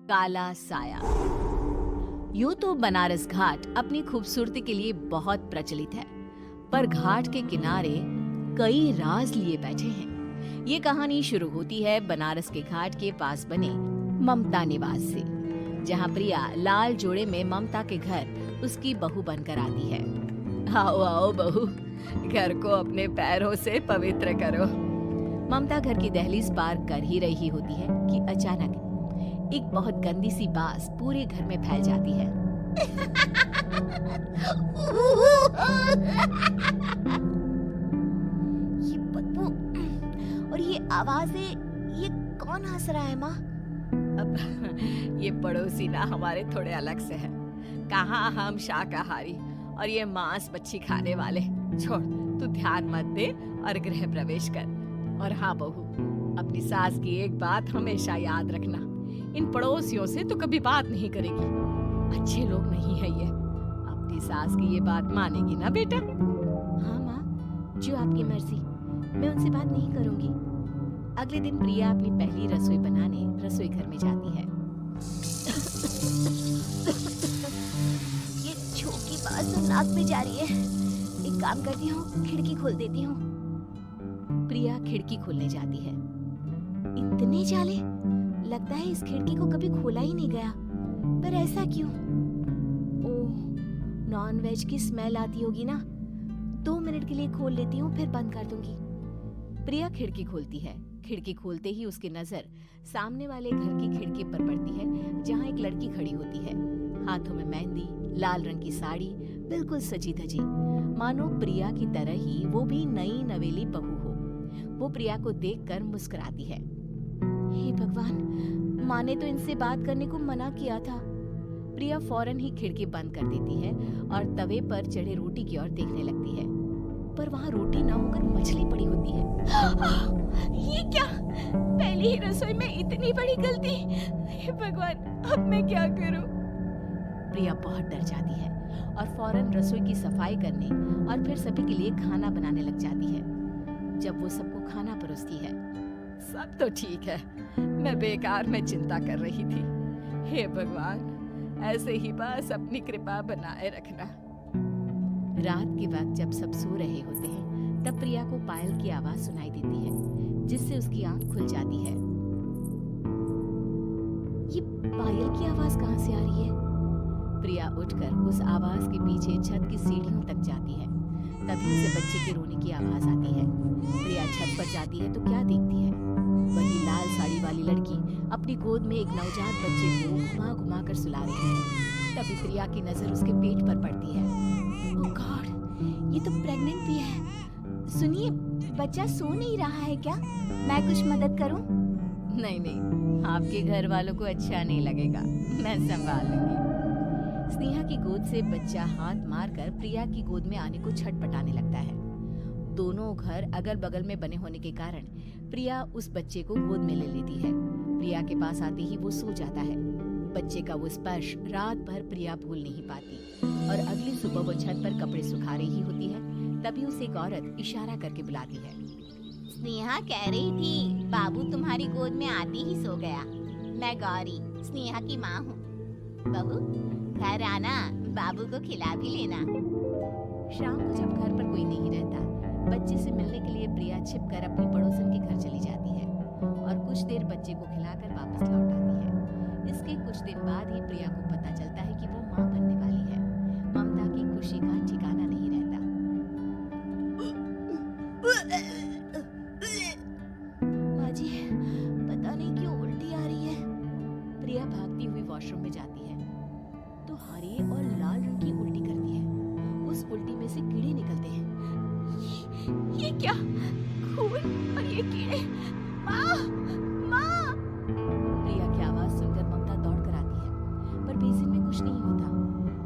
काला साया। यूं तो बनारस घाट अपनी खूबसूरती के लिए बहुत प्रचलित है, पर घाट के किनारे कई राज लिए बैठे हैं। ये कहानी शुरू होती है बनारस के घाट के पास बने ममता निवास से, जहां प्रिया लाल जोड़े में ममता के घर उसकी बहू बनकर आती है। आओ आओ बहू, घर को अपने पैरों से पवित्र करो। ममता घर की दहलीज पार कर ही रही होती है कि अचानक एक बहुत गंदी सी बास पूरे घर में फैल जाती है। ये बदबू और ये आवाजें, ये कौन हंस रहा है माँ? अब ये पड़ोसी ना हमारे थोड़े अलग से है। कहाँ हम शाकाहारी और ये मांस मच्छी खाने वाले। छोड़, तू ध्यान मत दे और गृह प्रवेश कर। और हाँ बहू, अपनी सास की एक बात हमेशा याद रखना, इन पड़ोसियों से तो कभी बात नहीं करेगी। अच्छे लोग नहीं है ये। अपनी सास की ये बात मानेगी ना बेटा? हाँ माँ, जो आपकी मर्जी, मैं उनसे बात नहीं करूंगी। अगले दिन प्रिया अपनी पहली रसोई बनाने रसोई घर में जाती है। ये छोटी बात तो नाक में जा रही है। एक काम करती हूँ, खिड़की खोल देती हूँ। प्रिया खिड़की खोलने जाती है। इतने जाले, लगता है इस खिड़की को कभी खोला ही नहीं गया। पर ऐसा क्यों? ओह, नॉन वेज की स्मेल आती होगी ना। 2 मिनट के लिए खोल लेती हूँ, फिर बंद कर दूंगी। प्रिया खिड़की खोलती है। खिड़की खोलते ही उसकी नजर सामने वाले घर की खिड़की पर पड़ती है, जहाँ एक लड़की खड़ी होती है, हाथों में मेहंदी, लाल रंग की साड़ी, बिल्कुल सजी धजी, मानो प्रिया की तरह ही वो भी नई नवेली बहू हो। वो प्रिया को देखकर मुस्कुराती है। हे भगवान, माँ ने तो इनसे बात करने को मना किया था। प्रिया फौरन ही खिड़की बंद कर देती है और तवे पर चढ़े रोटी की ओर देखने लगती है, पर वहाँ रोटी ना होकर मछली पड़ी होती है। ये क्या? पहली ही रसोई में इतनी बड़ी गलती। हे भगवान, अब मैं क्या करूं? प्रिया बहुत डर जाती है और फौरन रसोई की सफाई करने और फिर सभी के लिए खाना बनाने लग जाती है। जब वो सबको खाना परोसती है, सब तो ठीक है, मैं बेकार में चिंता कर रही थी। हे भगवान, ऐसे ही बस अपनी कृपा बनाए रखना। रात के वक्त जब सब सो रहे होते हैं, तब प्रिया को पायल की आवाज सुनाई देती है, जिससे उसकी आंख खुल जाती है। ये पायल की आवाज कहाँ से आ रही है? प्रिया उठकर उस आवाज के पीछे छत की सीढ़ियों तक जाती है। तभी उसे बच्चे के रोने की आवाज आती है। प्रिया छत पर जाती है तो क्या देखती है? वही लाल साड़ी वाली लड़की अपनी गोद में एक नवजात बच्चे को घुमा घुमा कर सुला रही है। तभी प्रिया की नजर उसके पेट पर पड़ती है। ओह गॉड, ये तो प्रेग्नेंट भी है। सुनिए, बच्चा सो नहीं रहा है क्या? मैं कुछ मदद करूं? नहीं नहीं, आपके घर वालों को अच्छा नहीं लगेगा, मैं संभाल लूंगी। स्नेहा की गोद से बच्चा हाथ मारकर प्रिया की गोद में आने को छटपटाने लगता है। दोनों घर अगल बगल में बने होने के कारण प्रिया उस बच्चे को गोद में ले लेती है। प्रिया के पास आते ही वो सो जाता है। बच्चे का वो स्पर्श रात भर प्रिया भूल नहीं पाती और अगली सुबह वो छत पर कपड़े सुखा रही होती है। तभी उसे एक औरत इशारा करके बुलाती है। स्नेहा कह रही थी बाबू तुम्हारी गोद में आते ही सो गया। मैं गौरी, स्नेहा की माँ हूँ। बहू, घर आना, बाबू को खिला भी लेना। शाम को जब घर पर कोई नहीं रहता, बच्चे से मिलने के लिए प्रिया छिपकर अपनी पड़ोसन के घर चली जाती है और कुछ देर बच्चे को खिलाकर वापस लौट आती है। इसके कुछ दिन बाद ही प्रिया को पता चलता है कि वो माँ बनने वाली है। ममता की खुशी का ठिकाना नहीं रहता। माँ जी, पता नहीं क्यों उल्टी आ रही है। प्रिया भागती हुई वॉशरूम में जाती है तो हरे और लाल रंग की उल्टी करती है। उस उल्टी में से कीड़े निकलते हैं। ये क्या? खून और ये कीड़े! माँ, माँ! प्रिया की आवाज सुनकर ममता दौड़ कर आती है, पर बेसिन में कुछ नहीं होता।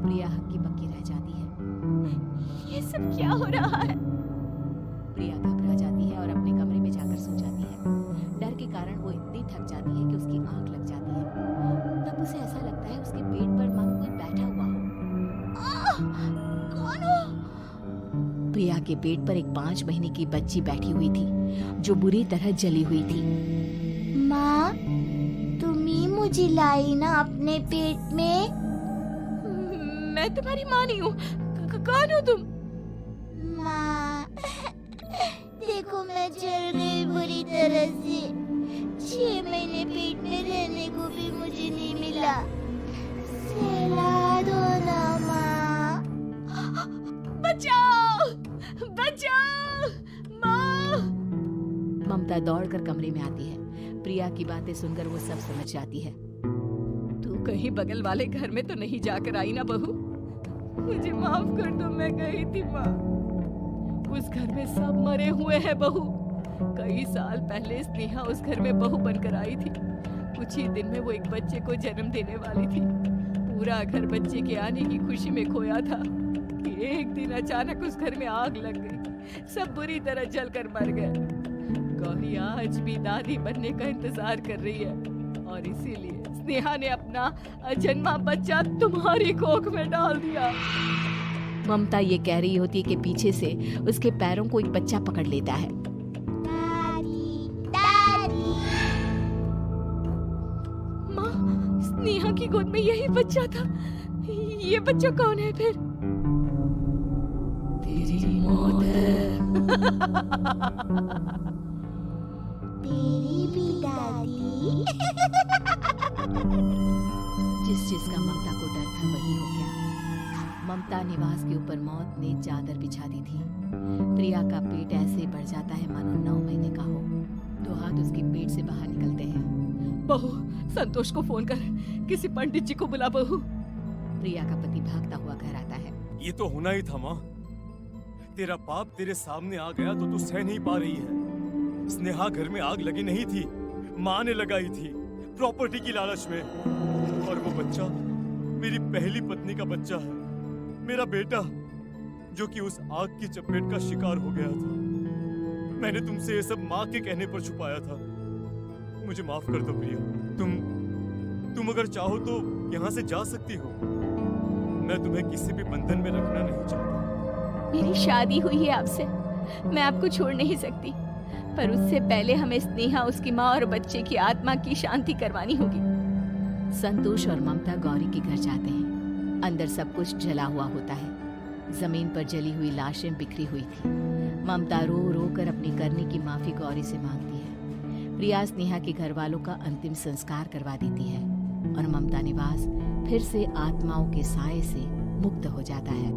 प्रिया हक्की बक्की रह जाती है। ये सब क्या हो रहा है? प्रिया घबरा जाती है और अपने कमरे में जाकर सो जाती है। डर के कारण वो इतनी थक जाती है कि उसकी आंख लग जाती है। तब उसे ऐसा लगता है उसके पेट पर मानो कोई बैठा हुआ हो। कौन हो? प्रिया के पेट पर एक 5 महीने की बच्ची बैठी हुई थी, जो बुरी तरह जली हुई थी। माँ, तुम ही मुझे मुझे लाई ना अपने पेट में। मैं तुम्हारी माँ नहीं हूँ। कौन हो तुम? माँ, देखो मैं जल गई बुरी तरह से। 6 महीने पेट में रहने को भी मुझे नहीं मिला। सहला दो ना माँ। बचाओ, बचाओ, माँ। ममता दौड़कर कमरे में आती है। प्रिया की बातें सुनकर वो सब समझ जाती है। तू कहीं बगल वाले घर में तो नहीं जाकर आई ना बहू? मुझे माफ कर दो, मैं गई थी माँ। उस घर में सब मरे हुए हैं बहू। कई साल पहले स्नेहा उस घर में बहू बनकर आई थी। कुछ ही दिन में वो एक बच्चे को जन्म देने वाली थी। पूरा घर बच्चे के आने की खुशी में खोया था कि एक दिन अचानक उस घर में आग लग गई। सब बुरी तरह जलकर मर गए। गौरी आज भी दादी बनने का इंतजार कर रही है और इसीलिए स्नेहा ने अपना अजन्मा बच्चा तुम्हारी कोख में डाल दिया। ममता ये कह रही होती है कि पीछे से उसके पैरों को एक बच्चा पकड़ लेता है। दादी, दादी। माँ, स्नेहा की गोद में यही बच्चा था। ये बच्चा कौन है फिर? तेरी मौत है। तेरी भी दादी। जिस चीज का ममता को डर था वही हो गया। ममता निवास के ऊपर मौत ने चादर बिछा दी थी। प्रिया का पेट ऐसे बढ़ जाता है मानो 9 महीने का हो। 2 हाथ उसके पेट से बाहर निकलते हैं। बहू, संतोष को फोन कर, किसी पंडित जी को बुला बहू। प्रिया का पति भागता हुआ घर आता है। ये तो होना ही था माँ। तेरा बाप तेरे सामने आ गया तो तू सह नहीं पा रही है। स्नेहा घर में आग लगी नहीं थी, माँ ने लगाई थी प्रॉपर्टी की लालच में। और वो बच्चा मेरी पहली पत्नी का बच्चा है, मेरा बेटा, जो कि उस आग की चपेट का शिकार हो गया था। मैंने तुमसे ये सब माँ के कहने पर छुपाया था। मुझे माफ कर दो प्रिया। तुम अगर चाहो तो यहाँ से जा सकती हो। मैं तुम्हें किसी भी बंधन में रखना नहीं चाहता। मेरी शादी हुई है आपसे, मैं आपको छोड़ नहीं सकती, पर उससे पहले हमें स्नेहा, उसकी माँ और बच्चे की आत्मा की शांति करवानी होगी। संतोष और ममता गौरी के घर जाते हैं। अंदर सब कुछ जला हुआ होता है। जमीन पर जली हुई लाशें बिखरी हुई थी। ममता रो रो कर अपनी करने की माफी गौरी से मांगती है। प्रिया स्नेहा के घर वालों का अंतिम संस्कार करवा देती है और ममता निवास फिर से आत्माओं के साए से मुक्त हो जाता है।